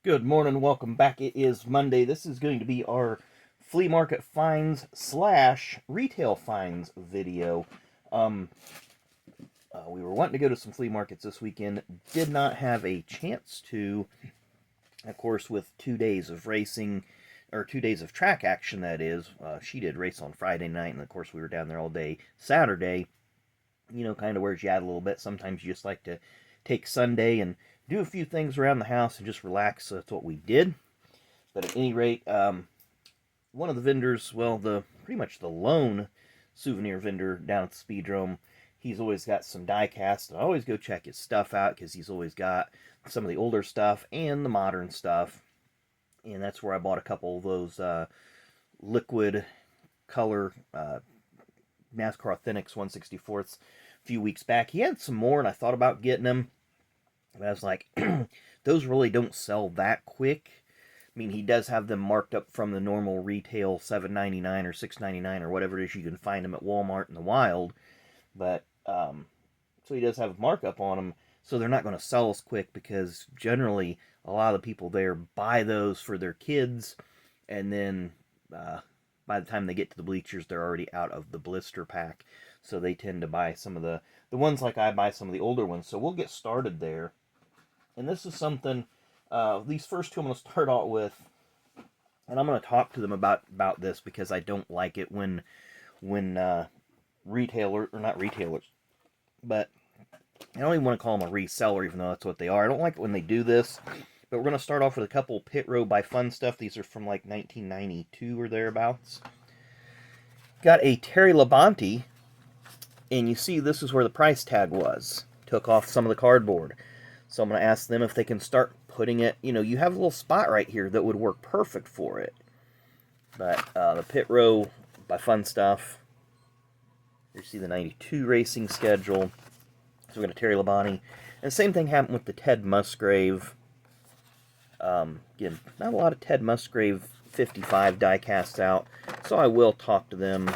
Good morning, welcome back. It is Monday. This is going to be our flea market finds slash retail finds video. Um, we were wanting to go to some flea markets this weekend. Did not have a chance to. Of course, with 2 days of racing, or 2 days of track action, that is. She did race on Friday night, and of course we were down there all day Saturday. Kind of wears you out a little bit. Sometimes you just like to take Sunday and do a few things around the house and just relax. So that's what we did. But at any rate, one of the vendors, well, the pretty much the lone souvenir vendor down at the Speedrome, he's always got some die cast, and I always go check his stuff out because he's always got some of the older stuff and the modern stuff. And that's where I bought a couple of those liquid color Nascar Authentics 1/64ths a few weeks back. He had some more, and I thought about getting them. But I was like, those really don't sell that quick. I mean, he does have them marked up from the normal retail $7.99 or $6.99 or whatever it is you can find them at Walmart in the wild. But, so he does have a markup on them. So they're not going to sell as quick because generally a lot of the people there buy those for their kids. And then by the time they get to the bleachers, they're already out of the blister pack. So they tend to buy some of the ones like I buy some of the older ones. So we'll get started there. And this is something, these first two I'm going to start out with, and I'm going to talk to them about this because I don't like it when retailer, or not retailers, but I don't even want to call them a reseller, even though that's what they are. I don't like it when they do this, but we're going to start off with a couple Pit Row by Fun stuff. These are from like 1992 or thereabouts. Got a Terry Labonte, and you see this is where the price tag was. Took off some of the cardboard. So I'm going to ask them if they can start putting it, you have a little spot right here that would work perfect for it. But the Pit Row by Fun Stuff. You see the 92 racing schedule. So we got a Terry Labonte. And the same thing happened with the Ted Musgrave. Again, not a lot of Ted Musgrave 55 die casts out. So I will talk to them,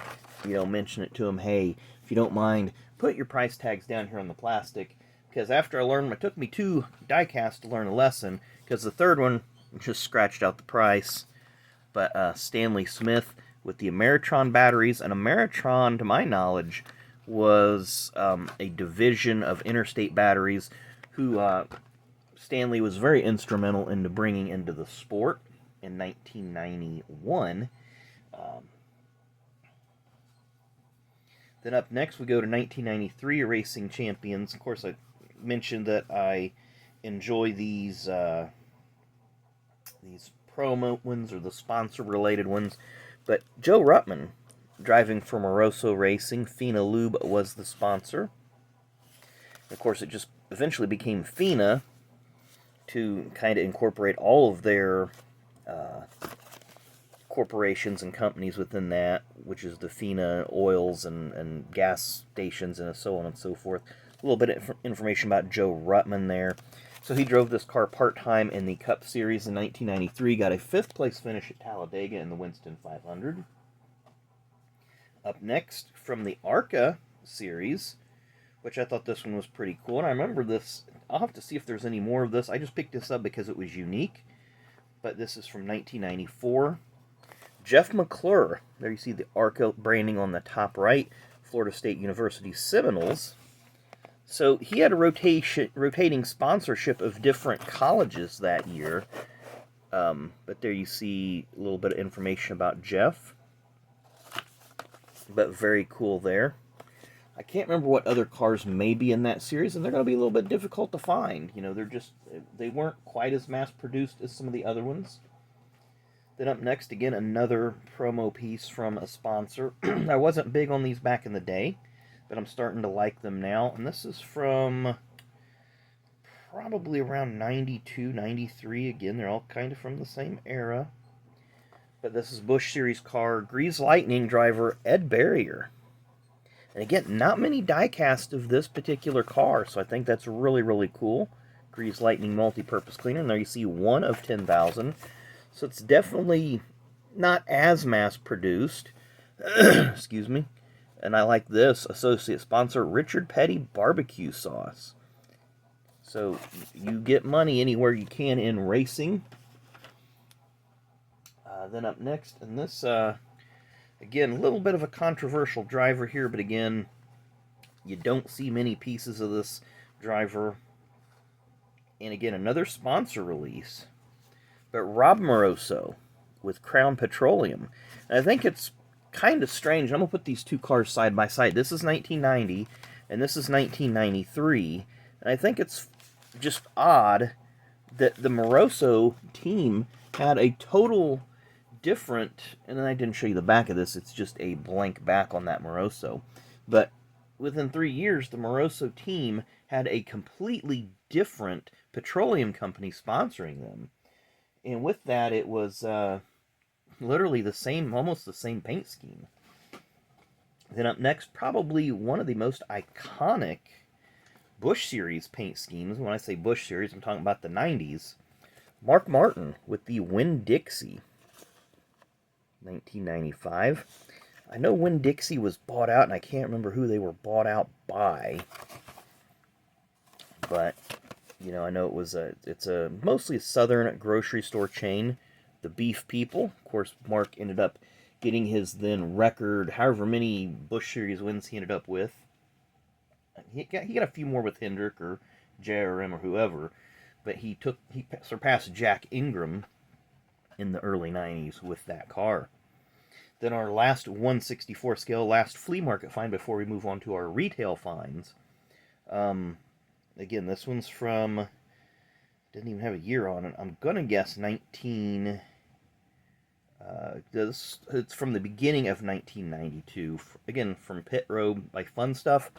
mention it to them. Hey, if you don't mind, put your price tags down here on the plastic. Because after I learned, it took me 2 die casts to learn a lesson. Because the third one just scratched out the price. But Stanley Smith with the Ameritron batteries. And Ameritron, to my knowledge, was a division of Interstate Batteries who Stanley was very instrumental into bringing into the sport in 1991. Then up next we go to 1993 Racing Champions. Of course, I mentioned that I enjoy these promo ones or the sponsor related ones, but Joe Ruttman driving for Moroso Racing. Fina Lube was the sponsor. Of course, it just eventually became Fina to kind of incorporate all of their corporations and companies within that, which is the Fina oils and gas stations and so on and so forth. A little bit of information about Joe Ruttman there. So he drove this car part-time in the Cup Series in 1993, got a 5th place finish at Talladega in the Winston 500. Up next, from the ARCA Series, which I thought this one was pretty cool. And I remember this, I'll have to see if there's any more of this. I just picked this up because it was unique. But this is from 1994. Jeff McClure, there you see the ARCA branding on the top right, Florida State University Seminoles. So he had a rotating sponsorship of different colleges that year. But there you see a little bit of information about Jeff. But very cool there. I can't remember what other cars may be in that series, and they're going to be a little bit difficult to find. They weren't quite as mass-produced as some of the other ones. Then up next, again, another promo piece from a sponsor. I wasn't big on these back in the day, but I'm starting to like them now. And this is from probably around 92, 93. Again, they're all kind of from the same era. But this is Busch Series car, Grease Lightning driver Ed Barrier. And again, not many die-cast of this particular car, so I think that's really, really cool. Grease Lightning multi-purpose cleaner, and there you see 1 of 10,000. So it's definitely not as mass-produced. Excuse me. And I like this, associate sponsor, Richard Petty Barbecue Sauce. So you get money anywhere you can in racing. Then up next, and this, again, a little bit of a controversial driver here, but again, you don't see many pieces of this driver. And again, another sponsor release. But Rob Moroso with Crown Petroleum. And I think it's kind of strange. I'm going to put these two cars side by side. This is 1990, and this is 1993. And I think it's just odd that the Moroso team had a total different, and then I didn't show you the back of this, it's just a blank back on that Moroso. But within 3 years, the Moroso team had a completely different petroleum company sponsoring them. And with that, it was literally the same, almost the same paint scheme. Then up next, probably one of the most iconic Busch Series paint schemes. When I say Busch Series, I'm talking about the 90s. Mark Martin with the Winn-Dixie. 1995. I know Winn-Dixie was bought out, and I can't remember who they were bought out by. But, you know, I know it's a mostly a southern grocery store chain. The Beef People. Of course, Mark ended up getting his then record, however many Busch Series wins he ended up with. He got a few more with Hendrick or JRM or whoever, but he surpassed Jack Ingram in the early 90s with that car. Then our last 1/64 scale, last flea market find before we move on to our retail finds. Again, this one's from, didn't even have a year on it. I'm going to guess 19... it's from the beginning of 1992. Again, from Pit Road by Fun Stuff.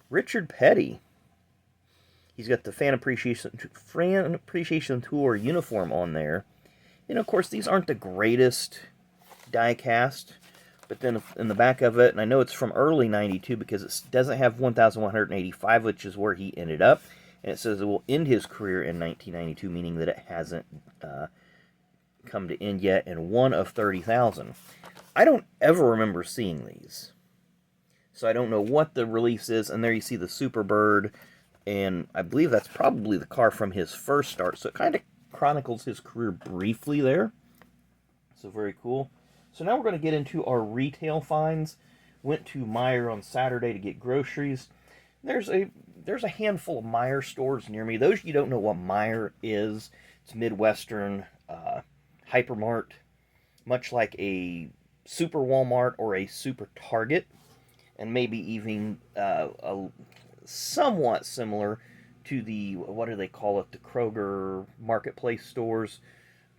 Richard Petty. He's got the Fan Appreciation Tour uniform on there. And of course, these aren't the greatest die-cast, but then in the back of it, and I know it's from early 92 because it doesn't have 1,185, which is where he ended up, and it says it will end his career in 1992, meaning that it hasn't come to end yet, in one of 30,000. I don't ever remember seeing these, so I don't know what the release is. And there you see the Superbird, and I believe that's probably the car from his first start, so it kind of chronicles his career briefly there. So very cool. So now we're going to get into our retail finds. Went to Meijer on Saturday to get groceries. There's a handful of Meijer stores near me. Those you don't know what Meijer is, it's Midwestern hypermart, much like a Super Walmart or a Super Target, and maybe even somewhat similar to the, what do they call it, the Kroger marketplace stores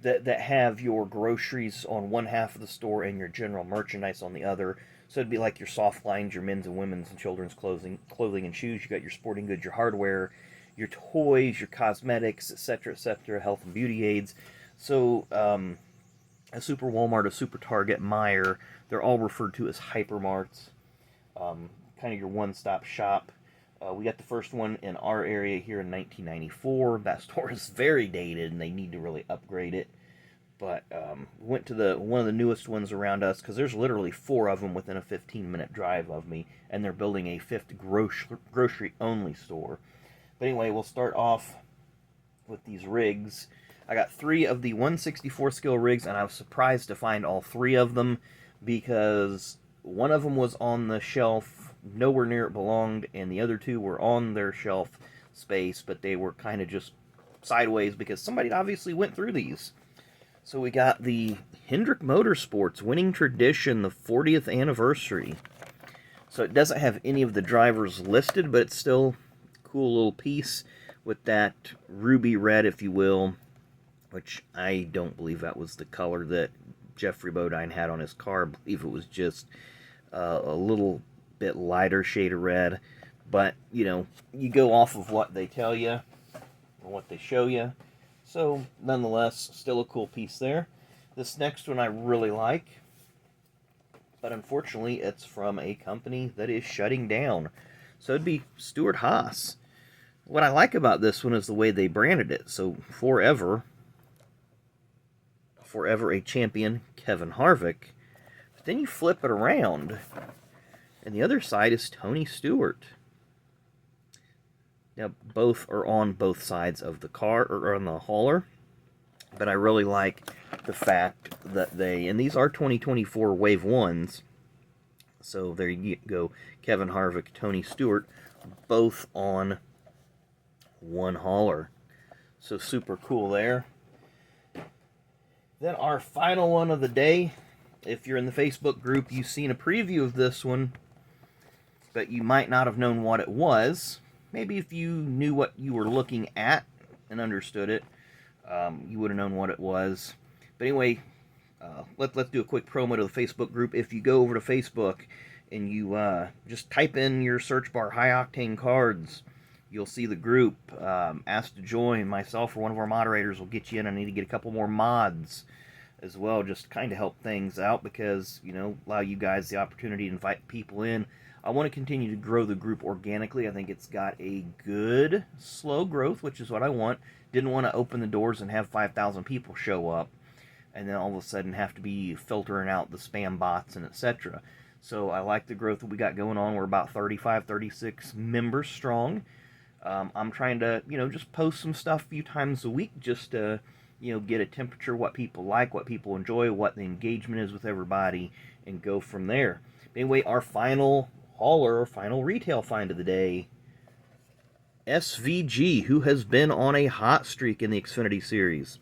that have your groceries on one half of the store and your general merchandise on the other. So it'd be like your soft lines, your men's and women's and children's clothing and shoes. You got your sporting goods, your hardware, your toys, your cosmetics, etc., health and beauty aids. So a Super Walmart, a Super Target, Meijer, they're all referred to as hypermarts. Kind of your one-stop shop. We got the first one in our area here in 1994. That store is very dated, and they need to really upgrade it. But went to one of the newest ones around us, because there's literally 4 of them within a 15-minute drive of me, and they're building a 5th grocery-only store. But anyway, we'll start off with these rigs. I got 3 of the 1/64 scale rigs, and I was surprised to find all 3 of them, because one of them was on the shelf nowhere near it belonged, and the other 2 were on their shelf space, but they were kind of just sideways because somebody obviously went through these. So we got the Hendrick Motorsports Winning Tradition, the 40th anniversary. So it doesn't have any of the drivers listed, but it's still a cool little piece with that ruby red, if you will, which I don't believe that was the color that Jeffrey Bodine had on his car. I believe it was just a little bit lighter shade of red. But, you know, you go off of what they tell you and what they show you. So, nonetheless, still a cool piece there. This next one I really like, but unfortunately it's from a company that is shutting down. So it'd be Stewart-Haas. What I like about this one is the way they branded it. So, Forever a Champion, Kevin Harvick. But then you flip it around, and the other side is Tony Stewart. Now, both are on both sides of the car, or on the hauler. But I really like the fact that and these are 2024 Wave 1s, so there you go, Kevin Harvick, Tony Stewart, both on one hauler. So super cool there. Then our final one of the day, if you're in the Facebook group, you've seen a preview of this one, but you might not have known what it was. Maybe if you knew what you were looking at and understood it, you would have known what it was. But anyway, let's do a quick promo to the Facebook group. If you go over to Facebook and you just type in your search bar High Octane Cards, you'll see the group. Ask to join. Myself or one of our moderators will get you in. I need to get a couple more mods as well, just to kind of help things out, because, you know, allow you guys the opportunity to invite people in. I want to continue to grow the group organically. I think it's got a good slow growth, which is what I want. Didn't want to open the doors and have 5,000 people show up and then all of a sudden have to be filtering out the spam bots and etc. So I like the growth that we got going on. We're about 35, 36 members strong. I'm trying to, you know, just post some stuff a few times a week just to, you know, get a temperature, what people like, what people enjoy, what the engagement is with everybody, and go from there. Anyway, our final hauler, final retail find of the day, SVG, who has been on a hot streak in the Xfinity Series.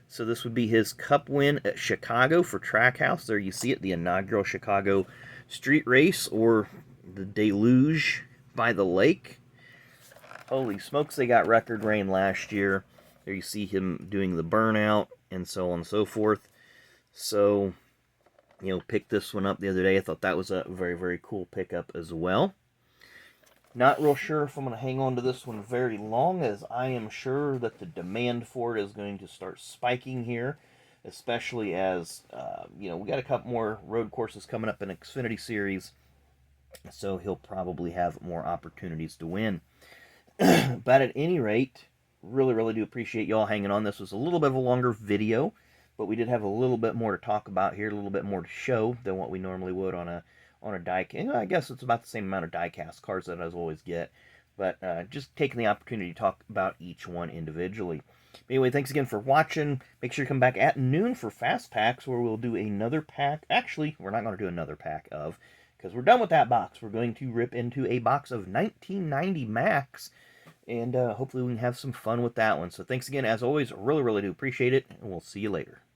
So this would be his Cup win at Chicago for Trackhouse. There you see it, the inaugural Chicago street race, or the Deluge by the Lake. Holy smokes, they got record rain last year. There you see him doing the burnout and so on and so forth. So, you know, picked this one up the other day. I thought that was a very, very cool pickup as well. Not real sure if I'm going to hang on to this one very long, as I am sure that the demand for it is going to start spiking here, especially as, you know, we got a couple more road courses coming up in Xfinity Series, so he'll probably have more opportunities to win. But at any rate, really, really do appreciate y'all hanging on. This was a little bit of a longer video, but we did have a little bit more to talk about here, a little bit more to show than what we normally would on a die. I guess it's about the same amount of die-cast cards that I always get, but just taking the opportunity to talk about each one individually. Anyway, thanks again for watching. Make sure you come back at noon for Fast Packs, where we'll do another pack. Actually, we're not going to do another pack of, because we're done with that box. We're going to rip into a box of 1990 Max, and hopefully we can have some fun with that one. So thanks again, as always. Really, really do appreciate it, and we'll see you later.